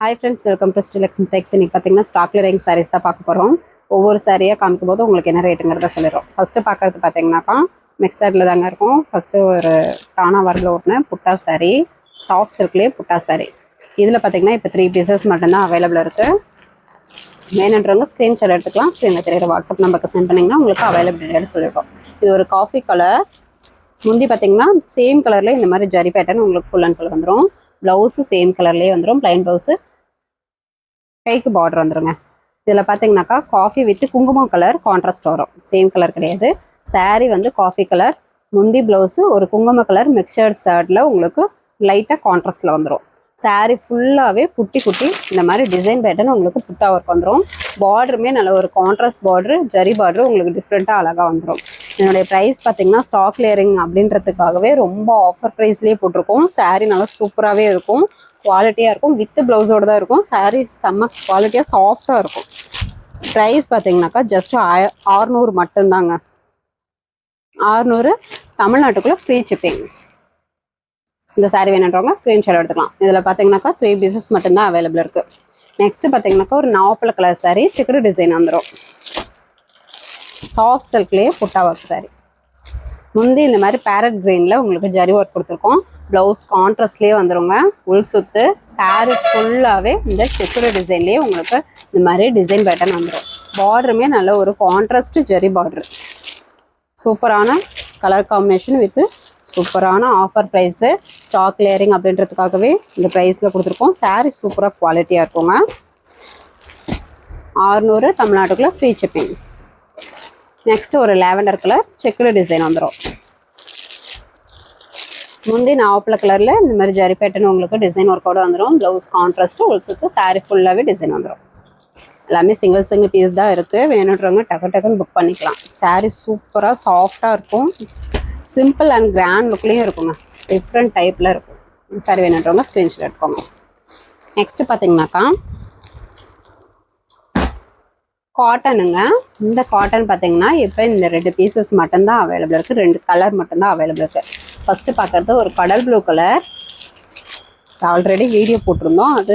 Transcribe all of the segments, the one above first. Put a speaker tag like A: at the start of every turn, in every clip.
A: Hi friends, welcome to Stilex Tex. இன்னைக்கு பார்த்தீங்கன்னா stock clearing sarees தான் பார்க்க போகிறோம். ஒவ்வொரு சாரியாக காமிக்கும் போது உங்களுக்கு என்ன ரேட்டுங்கிறத சொல்லிடுறோம். ஃபஸ்ட்டு பார்க்கறது பார்த்தீங்கன்னாக்கா மிக்சரில் தாங்க இருக்கும். ஃபஸ்ட்டு ஒரு டானா வரல ஓட்டின புட்டா சாரீ, சாஃப்ட் சில்க்லேயே புட்டா சாரீ. இதில் பார்த்தீங்கன்னா இப்போ 3 பீசஸ் மட்டும்தான் அவைலபிள் இருக்குது. வேணுன்றவங்க ஸ்க்ரீன்ஷாட் எடுத்துக்கலாம். ஸ்க்ரீனில் தெரியுற வாட்ஸ்அப் நம்பருக்கு சென்ட் பண்ணிங்கன்னா உங்களுக்கு அவைலபிள் டீடைல் சொல்லிடுறோம். இது ஒரு காஃபி கலர். முந்தி பார்த்தீங்கன்னா சேம் கலரில் இந்த மாதிரி ஜரி பேட்டர்ன் உங்களுக்கு ஃபுல் அண்ட் ஃபுல் வந்துடும். ப்ளவுஸு சேம் கலர்லேயே வந்துடும். ப்ளைன் ப்ளவுஸு, கைக்கு பார்டர் வந்துடுங்க. இதில் பார்த்தீங்கன்னாக்கா காஃபி வித் குங்குமம் கலர் கான்ட்ராஸ்ட் வரும். சேம் கலர் கிடையாது. சாரீ வந்து காஃபி கலர், முந்தி ப்ளவுஸு ஒரு குங்கும கலர் மிக்சர்ட் ஷர்ட்டில் உங்களுக்கு லைட்டாக கான்ட்ராஸ்டில் வந்துடும். சாரீ ஃபுல்லாகவே குட்டி குட்டி இந்த மாதிரி டிசைன் பேட்டர்ன் உங்களுக்கு புட்டா ஒர்க் வந்துடும். பார்டருமே நல்ல ஒரு கான்ட்ராஸ்ட் பார்டரு, ஜரி பார்டரு உங்களுக்கு டிஃப்ரெண்ட்டாக அழகாக வந்துடும். என்னுடைய ப்ரைஸ் பார்த்தீங்கன்னா ஸ்டாக் கிளியரிங் அப்படின்றதுக்காகவே ரொம்ப ஆஃபர் ப்ரைஸ்லேயே போட்டிருக்கோம். சாரீ நல்லா சூப்பராகவே இருக்கும், குவாலிட்டியாக இருக்கும். வித் ப்ளவுஸோடு தான் இருக்கும். சாரீ செம்ம குவாலிட்டியாக சாஃப்டாக இருக்கும். ப்ரைஸ் பார்த்தீங்கன்னாக்கா ஜஸ்ட் 600 மட்டும்தாங்க. 600 தமிழ்நாட்டுக்குள்ளே ஃப்ரீ ஷிப்பிங். இந்த சாரீ வேணுன்றவங்க ஸ்க்ரீன்ஷாட் எடுத்துக்கலாம். இதில் பார்த்தீங்கன்னாக்கா 3 பீசஸ் மட்டும்தான் அவைலபிள் இருக்குது. நெக்ஸ்ட்டு பார்த்தீங்கன்னாக்கா ஒரு நாவப்பழ கலர் சாரீ, சிக்கடு டிசைன் வந்துடும். சாஃப்ட் சில்க்லேயே புட்டா ஒர்க் சாரீ. முந்தி இந்த மாதிரி பேரட் கிரீனில் உங்களுக்கு ஜரி ஒர்க் கொடுத்துருக்கோம். ப்ளவுஸ் கான்ட்ராஸ்ட்லேயே வந்துடுங்க. உள் சுத்து சாரீ ஃபுல்லாகவே இந்த சிக்கடு டிசைன்லேயே உங்களுக்கு இந்த மாதிரி டிசைன் பேட்டர்ன் வந்துடும். பார்டருமே நல்ல ஒரு கான்ட்ராஸ்ட் ஜரி பார்டரு. சூப்பரான கலர் காம்பினேஷன் வித்து சூப்பரான ஆஃபர் ப்ரைஸு. ஸ்டாக் கிளியரிங் அப்படின்றதுக்காகவே இந்த ப்ரைஸில் கொடுத்துருக்கோம். சாரீ சூப்பராக குவாலிட்டியாக இருக்குங்க. 600 தமிழ்நாட்டுக்குள்ளே ஃப்ரீ ஷிப்பிங். நெக்ஸ்ட்டு ஒரு லாவெண்டர் கலர் செக்குடு டிசைன் வந்துடும். முந்தி நாவப்பழ கலரில் இந்த மாதிரி ஜரி பேட்டர்ன் உங்களுக்கு டிசைன் ஒர்க்கோடு வந்துடும். ப்ளவுஸ் கான்ட்ராஸ்ட்டு உள் சுற்று சாரீ ஃபுல்லாகவே டிசைன் வந்துடும். எல்லாமே சிங்கிள் பீஸ் தான் இருக்குது. வேணுன்றவங்க டக்குன்னு புக் பண்ணிக்கலாம். சாரீ சூப்பராக சாஃப்டாக இருக்கும். சிம்பிள் அண்ட் கிராண்ட் லுக்லேயும் இருக்குங்க. டிஃப்ரெண்ட் டைப்பில் இருக்கும். சாரீ வேணுன்றவங்க ஸ்க்ரீன்ஷாட் எடுத்துக்கோங்க. நெக்ஸ்ட்டு பார்த்தீங்கன்னாக்கா காட்டனுங்க. இந்த காட்டன் பார்த்தீங்கன்னா இப்போ இந்த 2 பீசஸ் மட்டும்தான் அவைலபிள் இருக்குது. 2 கலர் மட்டும்தான் அவைலபிள் இருக்குது. ஃபஸ்ட்டு பார்க்குறது ஒரு கடல் ப்ளூ கலர். ஆல்ரெடி வீடியோ போட்டிருந்தோம், அது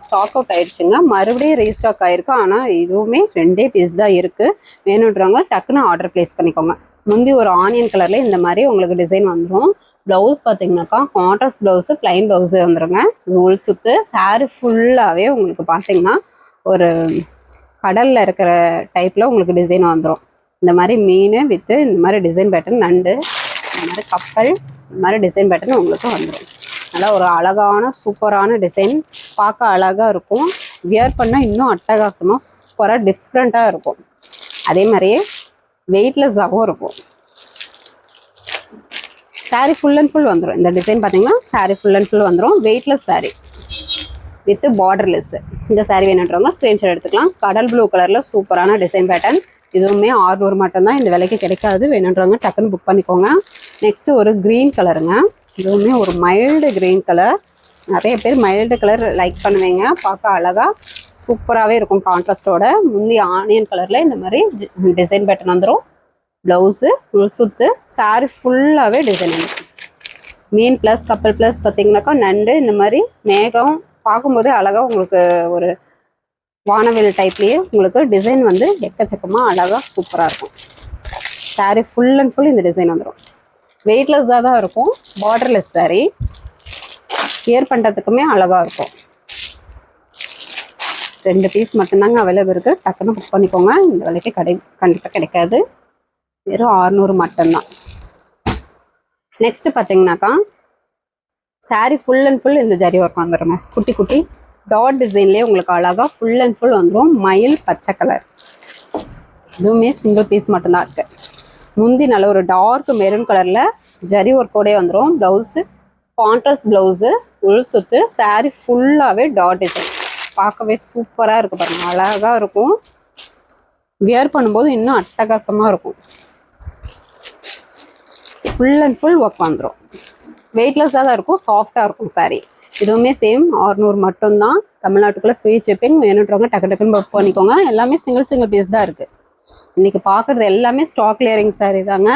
A: ஸ்டாக் அவுட் ஆயிடுச்சுங்க. மறுபடியும் ரீஸ்டாக் ஆகிருக்கு. ஆனால் இதுவுமே 2 பீஸ் தான் இருக்குது. வேணுன்றவங்க டக்குன்னு ஆர்டர் ப்ளேஸ் பண்ணிக்கோங்க. முந்தி ஒரு ஆனியன் கலரில் இந்த மாதிரி உங்களுக்கு டிசைன் வந்துடும். ப்ளவுஸ் பார்த்தீங்கன்னாக்கா கான்ட்ராஸ்ட் ப்ளவுஸு, ப்ளைன் ப்ளவுஸு வந்துடுங்க. உள் சுற்று சாரீ ஃபுல்லாகவே உங்களுக்கு பார்த்தீங்கன்னா ஒரு கடலில் இருக்கிற டைப்பில் உங்களுக்கு டிசைன் வந்துடும். இந்த மாதிரி மீன் வித்து இந்த மாதிரி டிசைன் பேட்டர்ன், நண்டு, இந்த மாதிரி கப்பல், இந்த மாதிரி டிசைன் பேட்டர்ன் உங்களுக்கு வந்துடும். நல்லா ஒரு அழகான சூப்பரான டிசைன், பார்க்க அழகாக இருக்கும். வியர் பண்ணால் இன்னும் அட்டகாசமாக சூப்பராக டிஃப்ரெண்ட்டாக இருக்கும். அதே மாதிரியே வெயிட்லெஸ்ஸாகவும் இருக்கும். சாரீ ஃபுல் அண்ட் ஃபுல் வந்துடும். இந்த டிசைன் பார்த்தீங்கன்னா சாரீ ஃபுல் அண்ட் ஃபுல் வந்துடும். Weightless sari with borderless. இந்த சாரீ வேணுன்றவங்க ஸ்க்ரீன்ஷாட் எடுத்துக்கலாம். கடல் ப்ளூ கலரில் சூப்பரான டிசைன் பேட்டர்ன். இதுவுமே 600 மட்டும்தான். இந்த விலைக்கு கிடைக்காது. வேணுன்றவங்க டக்குன்னு புக் பண்ணிக்கோங்க. நெக்ஸ்ட்டு ஒரு க்ரீன் கலருங்க. இதுவுமே ஒரு மைல்டு க்ரீன் கலர். நிறைய பேர் மைல்டு கலர் லைக் பண்ணுவீங்க. பார்க்க அழகாக சூப்பராகவே இருக்கும் கான்ட்ராஸ்டோட. முந்தி ஆனியன் கலரில் இந்த மாதிரி டிசைன் பேட்டர்ன் வந்துடும். ப்ளவுஸு உள் சுத்து சாரீ ஃபுல்லாகவே டிசைன் வந்துடும். மீன் ப்ளஸ் கப்பல் ப்ளஸ் பார்த்தீங்கன்னாக்கா நண்டு, இந்த மாதிரி மேகம் பார்க்கும்போதே அழகாக உங்களுக்கு ஒரு வானவில் டைப்லேயே உங்களுக்கு டிசைன் வந்து எக்கச்சக்கமாக அழகாக சூப்பராக இருக்கும். சாரீ ஃபுல் அண்ட் ஃபுல் இந்த டிசைன் வந்துடும். வெயிட்லெஸ்ஸாக தான் இருக்கும். பார்டர்லெஸ் சாரீ. வியர் பண்ணுறதுக்குமே அழகாக இருக்கும். 2 பீஸ் மட்டும்தாங்க அவைலபிள் இருக்குது. டக்குன்னு புக் பண்ணிக்கோங்க. இந்த விலைக்கு கண்டிப்பாக கிடைக்காது. வெறும் 600 மட்டும்தான். நெக்ஸ்ட்டு பார்த்தீங்கன்னாக்கா சாரீ ஃபுல் அண்ட் ஃபுல் இந்த ஜரி ஒர்க் வந்துடுங்க. குட்டி குட்டி டாட் டிசைன்லேயே உங்களுக்கு அழகாக ஃபுல் அண்ட் ஃபுல் வந்துடும். மயில் பச்சை கலர். இதுவுமே சிங்கிள் பீஸ் மட்டும்தான் இருக்குது. முந்தி நல்ல ஒரு டார்க் மெரூன் கலரில் ஜரி ஒர்க்கோடே வந்துடும். ப்ளவுஸு கான்ட்ராஸ்ட் ப்ளவுஸு, உள் சுத்து சாரீ ஃபுல்லாகவே டாட் டிசைன். பார்க்கவே சூப்பராக இருக்குது பாருங்கள். அழகாக இருக்கும். வியர் பண்ணும்போது இன்னும் அட்டகாசமாக இருக்கும். ஃபுல் அண்ட் ஃபுல் ஒர்க் வந்துடும். வெயிட்லெஸ்ஸாக தான் இருக்கும். சாஃப்டாக இருக்கும் சாரீ. இதுவுமே சேம் 600 மட்டும்தான். தமிழ்நாட்டுக்குள்ளே ஃப்ரீ ஷிப்பிங். வேணுன்றவங்க டக்குன்னு புக் பண்ணிக்கோங்க. எல்லாமே சிங்கிள் பீஸ் தான் இருக்குது. இன்றைக்கி பார்க்குறது எல்லாமே ஸ்டாக் கிளியரிங் சாரீ தாங்க.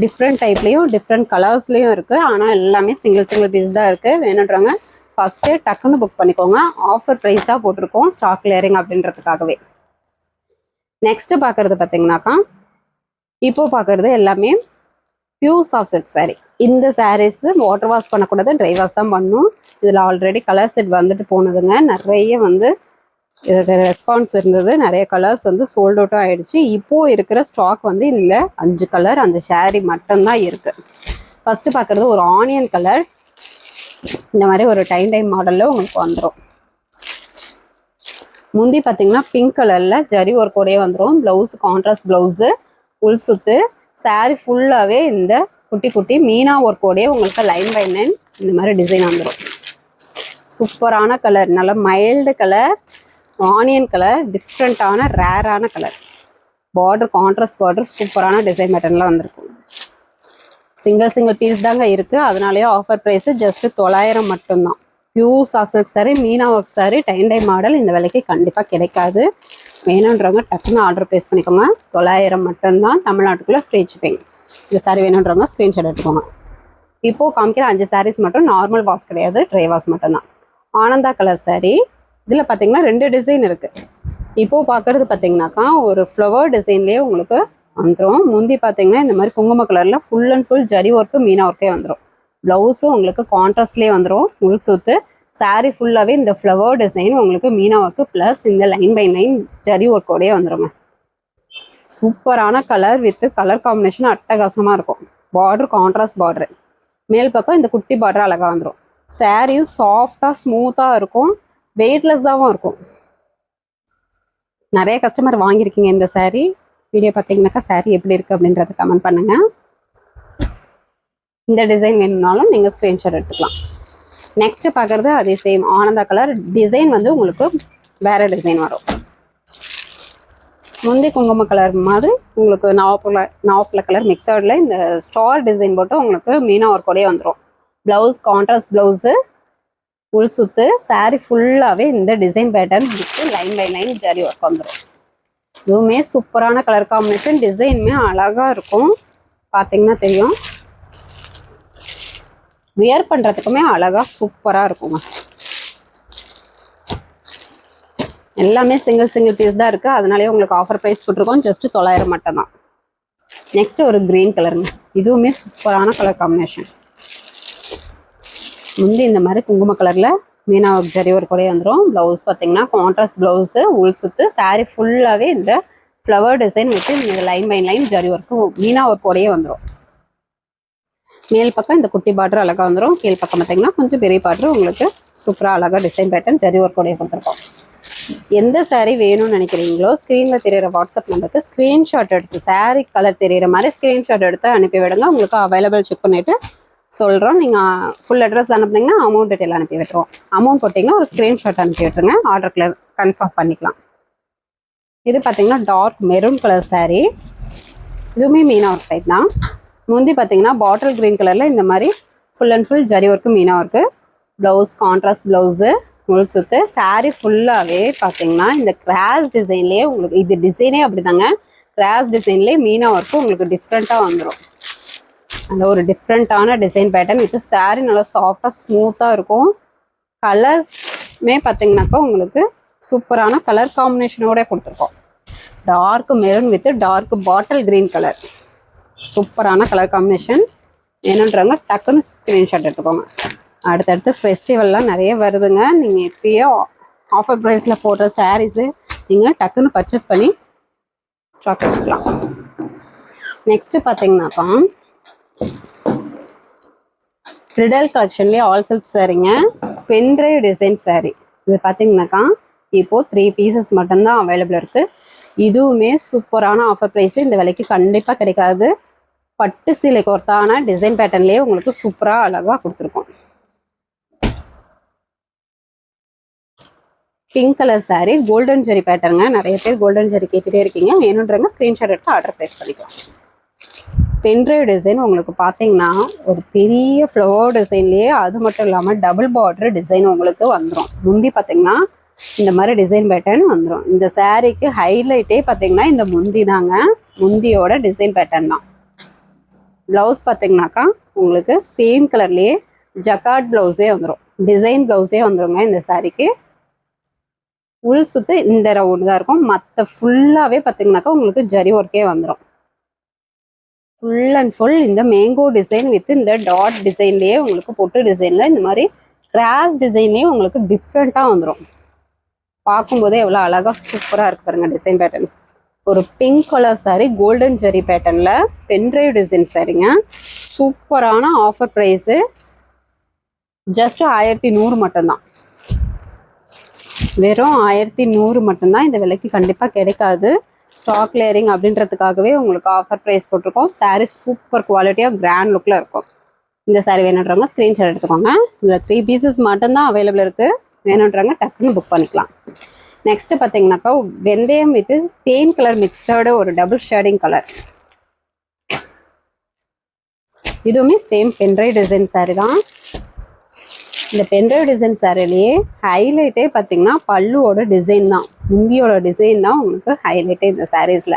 A: டிஃப்ரெண்ட் டைப்லேயும் டிஃப்ரெண்ட் கலர்ஸ்லேயும் இருக்குது. ஆனால் எல்லாமே சிங்கிள் பீஸ் தான் இருக்குது. வேணுன்றவங்க ஃபஸ்ட்டே டக்குன்னு புக் பண்ணிக்கோங்க. ஆஃபர் ப்ரைஸாக போட்டிருக்கோம், ஸ்டாக் கிளியரிங் அப்படின்றதுக்காகவே. நெக்ஸ்ட்டு பார்க்குறது பார்த்தீங்கன்னாக்கா, இப்போ பார்க்குறது எல்லாமே பியூர் சாஃப்ட் சில்க் சாரீ. இந்த சாரீஸ் வாட்டர் வாஷ் பண்ணக்கூடாது, ட்ரை வாஷ் தான் பண்ணணும். இதில் ஆல்ரெடி கலர் செட் வந்துட்டு போனதுங்க. நிறைய வந்து இதுக்கு ரெஸ்பான்ஸ் இருந்தது. நிறைய கலர்ஸ் வந்து சோல்ட் அவுட்டும் ஆகிடுச்சு. இப்போது இருக்கிற ஸ்டாக் வந்து இதில் 5 கலர் 5 சாரீ மட்டும்தான் இருக்குது. ஃபஸ்ட்டு பார்க்குறது ஒரு ஆனியன் கலர். இந்த மாதிரி ஒரு டைம் மாடலில் உங்களுக்கு வந்துடும். முந்தி பார்த்தீங்கன்னா பிங்க் கலரில் ஜரி ஒர்க்கோடையே வந்துடும். ப்ளவுஸு கான்ட்ராஸ்ட் ப்ளவுஸு, உள் சுத்து. சாரீ ஃபுல்லாகவே இந்த குட்டி குட்டி மீனா ஒர்க்கோடையே உங்களுக்கு லைன் பை லைன் இந்த மாதிரி டிசைன் வந்துடும். சூப்பரான கலர், நல்ல மைல்டு கலர், ஆனியன் கலர், டிஃப்ரெண்ட்டான ரேரான கலர். பார்டர் கான்ட்ராஸ்ட் பார்டர், சூப்பரான டிசைன் பேட்டர்னில் வந்திருக்கும். சிங்கிள் பீஸ் தாங்க இருக்குது. அதனாலேயே ஆஃபர் ப்ரைஸு ஜஸ்ட்டு 900 மட்டும்தான். Pure soft silk sari, Meena work sari, time model இந்த விலைக்கு கண்டிப்பாக கிடைக்காது. வேணுன்றவங்க டக்குன்னு ஆர்டர் ப்ளேஸ் பண்ணிக்கோங்க. 900 மட்டும்தான். தமிழ்நாட்டுக்குள்ளே ஃப்ரீ ஷிப்பிங். இந்த சாரீ வேணுன்றவங்க ஸ்க்ரீன்ஷாட் எடுத்துக்கோங்க. இப்போது காமிக்கிற 5 சாரீஸ் மட்டும் நார்மல் வாஷ் கிடையாது, ட்ரை வாஷ் மட்டும்தான். ஆனந்தா கலர் சாரீ. இதில் பார்த்தீங்கன்னா 2 டிசைன் இருக்குது. இப்போது பார்க்குறது பார்த்தீங்கன்னாக்கா ஒரு ஃப்ளவர் டிசைன்லேயே உங்களுக்கு வந்துடும். முந்தி பார்த்தீங்கன்னா இந்த மாதிரி குங்கும கலரில் full and full zari work Meena ஒர்க்கே வந்துடும். ப்ளவுஸும் உங்களுக்கு கான்ட்ராஸ்ட்லேயே வந்துடும். உள் சுத்து. சாரீ ஃபுல்லாகவே இந்த ஃப்ளவர் டிசைன் உங்களுக்கு மீனா ஒர்க்கு ப்ளஸ் இந்த லைன் பை லைன் ஜரி ஒர்க்கோடையே வந்துடுங்க. சூப்பரான கலர் வித் கலர் காம்பினேஷன் அட்டகாசமாக இருக்கும். Border contrast border. மேல் பக்கம் இந்த குட்டி பார்டர் அழகாக வந்துடும். சாரியும் சாஃப்டாக ஸ்மூத்தாக இருக்கும், வெயிட்லெஸ்ஸாகவும் இருக்கும். நிறைய கஸ்டமர் வாங்கியிருக்கீங்க இந்த சாரீ. வீடியோ பார்த்தீங்கன்னாக்கா சாரீ எப்படி இருக்குது அப்படின்றத கமெண்ட் பண்ணுங்கள். இந்த டிசைன் வேணும்னாலும் நீங்கள் ஸ்க்ரீன்ஷாட் எடுத்துக்கலாம். நெக்ஸ்ட்டு பார்க்குறது அதே சேம் ஆனந்தா கலர். டிசைன் வந்து உங்களுக்கு வேறு டிசைன் வரும். முந்தி குங்கும கலர் மாதிரி உங்களுக்கு நாவப்பழ கலர் மிக்சர்டில் இந்த ஸ்டார் டிசைன் போட்டு உங்களுக்கு மீனா ஒர்க்கோடையே வந்துடும். ப்ளவுஸ் கான்ட்ராஸ்ட் ப்ளவுஸு, உள் சுத்து. சாரீ ஃபுல்லாகவே இந்த design pattern with line by line zari work வந்துடும். இதுவுமே சூப்பரான கலர் காம்பினேஷன். டிசைனுமே அழகாக இருக்கும், பார்த்தீங்கன்னா தெரியும். வியர் பண்ணுறதுக்குமே அழகாக சூப்பராக இருக்குங்க. எல்லாமே சிங்கிள் பீஸ் தான் இருக்குது. அதனாலே உங்களுக்கு ஆஃபர் ப்ரைஸ் போட்டிருக்கோம். ஜஸ்ட்டு 900 மட்டும்தான். நெக்ஸ்ட்டு ஒரு க்ரீன் கலருங்க. இதுவுமே சூப்பரான கலர் காம்பினேஷன். முந்தி இந்த மாதிரி குங்கும கலரில் மீனா ஒர்க் ஜரி ஒர்க் கூட வந்துடும். ப்ளவுஸ் பார்த்தீங்கன்னா கான்ட்ராஸ்ட் ப்ளவுஸு, உள் சுத்து. சாரீ ஃபுல்லாகவே இந்த ஃப்ளவர் டிசைன் வச்சு இந்த line by line zari work meena ஒர்க்கோடையே வந்துடும். மேல் பக்கம் இந்த குட்டி பார்டர் அழகாக வந்துடும். கீழ் பக்கம் பார்த்தீங்கன்னா கொஞ்சம் பெரிய பார்டர் உங்களுக்கு சூப்பராக அழகாக டிசைன் பேட்டர்ன் ஜரி ஒர்க்கோடையே கொடுத்துருக்கோம். எந்த சாரீ வேணும்னு நினைக்கிறீங்களோ ஸ்க்ரீனில் தெரியிற வாட்ஸ்அப் நம்பருக்கு ஸ்க்ரீன்ஷாட் எடுத்து சாரீ கலர் தெரியிற மாதிரி ஸ்க்ரீன்ஷாட் எடுத்து அனுப்பி விடுங்க. உங்களுக்கு அவைலபிள் செக் பண்ணிவிட்டு சொல்கிறோம். நீங்கள் ஃபுல் அட்ரஸ் அனுப்புனீங்கன்னா அமௌண்ட் டீட்டெயில் அனுப்பி விட்டுருவோம். அமௌண்ட் போட்டிங்கன்னா ஒரு ஸ்க்ரீன்ஷாட் அனுப்பி விட்டுருங்க. ஆர்டருக்குள்ள கன்ஃபார்ம் பண்ணிக்கலாம். இது பார்த்தீங்கன்னா டார்க் மெரூன் கலர் சாரீ. இதுவுமே மீனா ஒர்க் டைப் தான். முந்தி பார்த்தீங்கன்னா பாட்டில் க்ரீன் கலரில் இந்த மாதிரி full and full zari work Meena work. Blouse contrast blouse, முள் சுத்து. சாரீ ஃபுல்லாகவே பார்த்தீங்கன்னா இந்த கிராஸ் டிசைன்லேயே உங்களுக்கு இது டிசைனே அப்படி தாங்க. கிராஸ் டிசைன்லேயே மீனா ஒர்க்கு உங்களுக்கு டிஃப்ரெண்ட்டாக வந்துடும். அந்த ஒரு டிஃப்ரெண்ட்டான டிசைன் பேட்டர்ன் வித் சாரீ நல்லா சாஃப்டாக ஸ்மூத்தாக இருக்கும். கலர்ஸ்மே பார்த்தீங்கன்னாக்கா உங்களுக்கு சூப்பரான கலர் காம்பினேஷனோட கொடுத்துருக்கோம். Dark maroon with dark bottle green colour. சூப்பரான கலர் காம்பினேஷன். வேணுன்றவங்க டக்குன்னு ஸ்க்ரீன்ஷாட் எடுத்துக்கோங்க. அடுத்தடுத்து ஃபெஸ்டிவல்லாம் நிறைய வருதுங்க. நீங்கள் இப்போயே ஆஃபர் ப்ரைஸில் போடுற சாரீஸு நீங்கள் டக்குன்னு பர்ச்சேஸ் பண்ணி ஸ்டாக் வச்சுக்கலாம். நெக்ஸ்ட்டு பார்த்தீங்கன்னாக்கா ரிடல் கலெக்ஷன்லேயே ஆல் சில்க் சாரீங்க. பென்ட்ரைவ் டிசைன் சாரீ. இது பார்த்தீங்கன்னாக்கா இப்போது 3 பீசஸ் மட்டும்தான் அவைலபிள் இருக்குது. இதுவுமே சூப்பரான ஆஃபர் ப்ரைஸு. இந்த விலைக்கு கண்டிப்பாக கிடைக்காது. பட்டு சீலை கொர்த்தான டிசைன் பேட்டர்ன்லேயே உங்களுக்கு சூப்பராக அழகாக கொடுத்துருக்கோம். பிங்க் கலர் சாரீ, கோல்டன் ஜெரி பேட்டர்ங்க. நிறைய பேர் கோல்டன் ஜெரி கேட்டுகிட்டே இருக்கீங்க. வேணுன்றவங்க ஸ்க்ரீன்ஷாட் எடுத்து ஆர்டர் ப்ளேஸ் பண்ணிக்கலாம். பென்ட்ரைவ் டிசைன் உங்களுக்கு பார்த்தீங்கன்னா ஒரு பெரிய ஃப்ளவர் டிசைன்லேயே அது மட்டும் இல்லாமல் டபுள் பார்டர் டிசைன் உங்களுக்கு வந்துடும். முந்தி பார்த்தீங்கன்னா இந்த மாதிரி டிசைன் பேட்டர்ன் வந்துடும். இந்த சாரீக்கு ஹைலைட்டே பார்த்தீங்கன்னா இந்த முந்தி தாங்க. முந்தியோட டிசைன் பேட்டர்ன் தான். ப்ளவுஸ் பார்த்தீங்கன்னாக்கா உங்களுக்கு சேம் கலர்லேயே ஜக்கார்ட் ப்ளவுஸே வந்துடும். டிசைன் ப்ளவுஸே வந்துருங்க இந்த சாரீக்கு. உள் சுத்து இந்த ரவுண்ட் தான் இருக்கும். மற்ற ஃபுல்லாகவே பார்த்தீங்கன்னாக்கா உங்களுக்கு ஜரி ஒர்க்கே வந்துடும். ஃபுல் அண்ட் ஃபுல் இந்த மேங்கோ டிசைன் வித் இந்த டாட் டிசைன்லேயே உங்களுக்கு பொட்டு டிசைனில் இந்த மாதிரி கிராஸ் டிசைன்லேயே உங்களுக்கு டிஃப்ரெண்ட்டாக வந்துடும். பார்க்கும்போதே எவ்வளோ அழகாக சூப்பராக இருக்கு பாருங்கள் டிசைன் பேட்டர்ன். ஒரு பிங்க் கலர் சாரீ கோல்டன் ஜெரி பேட்டர்னில் பென்ட்ரைவ் டிசைன் சாரீங்க. சூப்பரான ஆஃபர் ப்ரைஸு ஜஸ்ட் 1100 மட்டும்தான். வெறும் 1100 மட்டும்தான். இந்த விலைக்கு கண்டிப்பாக கிடைக்காது. ஸ்டாக் கிளியரிங் அப்படின்றதுக்காகவே உங்களுக்கு ஆஃபர் ப்ரைஸ் போட்டிருக்கோம். சாரீ சூப்பர் குவாலிட்டியாக கிராண்ட் லுக்கில் இருக்கும். இந்த சாரீ வேணுன்றவங்க ஸ்க்ரீன்ஷாட் எடுத்துக்கோங்க. இதில் 3 பீசஸ் மட்டும்தான் அவைலபிள் இருக்குது. வேணுன்றவங்க டக்குன்னு புக் பண்ணிக்கலாம். நெக்ஸ்ட்டு பார்த்தீங்கன்னாக்கா வெந்தயம் வித் தேன் கலர் மிக்சடு ஒரு டபுள் ஷேடிங் கலர். இதுவுமே சேம் பென்ட்ரைவ் டிசைன் சாரீ தான். இந்த பென்ட்ரைவ் டிசைன் சாரிலேயே ஹைலைட்டே பார்த்தீங்கன்னா பல்லுவோட டிசைன் தான். முந்தியோட டிசைன் தான் உங்களுக்கு ஹைலைட்டே இந்த சாரீஸில்.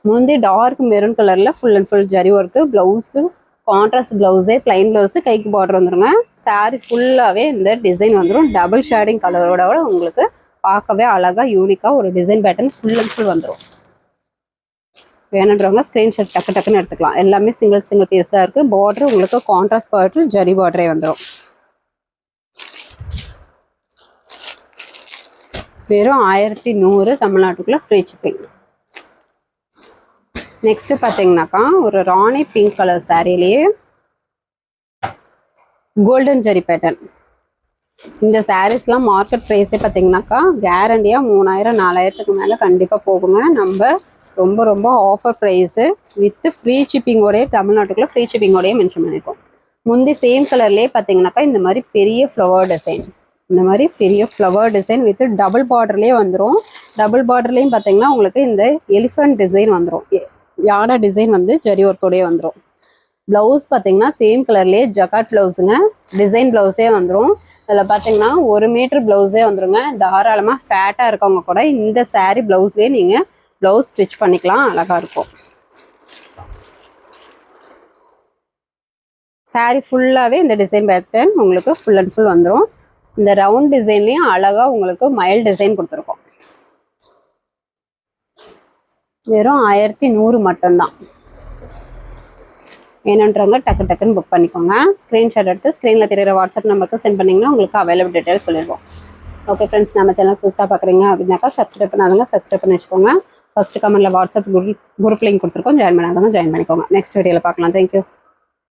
A: முந்தி டார்க் மெரூன் கலரில் full and full zari work. Blouse contrast ப்ளவுஸே பிளைன் ப்ளவுஸு கைக்கு பார்டர் வந்துருங்க. சாரீ ஃபுல்லாகவே இந்த டிசைன் வந்துடும். டபுள் ஷேடிங் கலரோட உங்களுக்கு பார்க்கவே அழகாக யூனிக்காக ஒரு design pattern full and full வந்துடும். வேணுன்றவங்க ஸ்க்ரீன்ஷாட் டக்கு டக்குன்னு எடுத்துக்கலாம். எல்லாமே சிங்கிள் பீஸ் தான் இருக்குது. பார்டர் உங்களுக்கு கான்ட்ராஸ்ட் பார்டர் ஜரி பார்டரே வந்துடும். வெறும் 1100 தமிழ்நாட்டுக்குள்ள ஃப்ரீ ஷிப்பிங். நெக்ஸ்ட் பார்த்தீங்கன்னாக்கா ஒரு ராணி பிங்க் கலர் சாரிலேயே கோல்டன் ஜெரி பேட்டர்ன். இந்த சாரீஸ்லாம் மார்க்கெட் ப்ரைஸே பார்த்தீங்கன்னாக்கா கேரண்டியாக 3000-4000க்கு மேலே கண்டிப்பாக போகுங்க. நம்ம ரொம்ப ரொம்ப ஆஃபர் ப்ரைஸு வித் ஃப்ரீ ஷிப்பிங்கோடையே தமிழ்நாட்டுக்குள்ளே ஃப்ரீ ஷிப்பிங்கோடையே மென்ஷன் பண்ணியிருக்கோம். முந்தி சேம் கலர்லேயே பார்த்தீங்கன்னாக்கா இந்த மாதிரி பெரிய ஃப்ளவர் டிசைன். இந்த மாதிரி பெரிய ஃப்ளவர் டிசைன் வித் டபுள் பார்டர்லேயே வந்துடும். டபுள் பார்டர்லேயும் பார்த்தீங்கன்னா உங்களுக்கு இந்த எலிஃபண்ட் டிசைன் வந்துடும். யானை டிசைன் வந்து ஜரி ஒர்க்கோடையே வந்துடும். ப்ளவுஸ் பார்த்தீங்கன்னா சேம் கலர்லேயே ஜக்காட் ப்ளவுஸுங்க. டிசைன் ப்ளவுஸே வந்துடும். இதில் பார்த்தீங்கன்னா 1 மீட்டர் ப்ளவுஸே வந்துடுங்க. தாராளமாக ஃபேட்டாக இருக்கவங்க கூட இந்த சாரீ ப்ளவுஸ்லேயே நீங்கள் ப்ளவுஸ் ஸ்டிச் பண்ணிக்கலாம். அழகாக இருக்கும். சாரீ ஃபுல்லாகவே இந்த டிசைன் பேட்டர்ன் உங்களுக்கு ஃபுல் அண்ட் ஃபுல் வந்துடும். இந்த ரவுண்ட் டிசைன்லேயும் அழகாக உங்களுக்கு மயில் டிசைன் கொடுத்துருக்கோம். வெறும் 1100 மட்டும்தான். வேணுன்றவங்க டக்கு டக்குன்னு புக் பண்ணிக்கோங்க. ஸ்க்ரீன்ஷாட் எடுத்து ஸ்க்ரீனில் தெரிகிற வாட்ஸ்அப் நம்பருக்கு சென்ட் பண்ணிங்கன்னா உங்களுக்கு அவைலபிள் டீட்டெயில் சொல்லிடுவோம். ஓகே ஃப்ரெண்ட்ஸ், நம்ம சேனல் புதுசாக பார்க்குறீங்க அப்படின்னாக்கா சப்ஸ்கிரைப் பண்ணாதவங்க சப்ஸ்கிரைப் பண்ணி வச்சுக்கோங்க. ஃபஸ்ட்டு கமெண்ட்டில் வாட்ஸ்அப் குரூப் லிங்க் கொடுத்துருக்கோம். ஜாயின் பண்ணாதவங்க ஜாயின் பண்ணிக்கோங்க. நெக்ஸ்ட் வீடியோவில் பார்க்கலாம். தேங்க்யூ.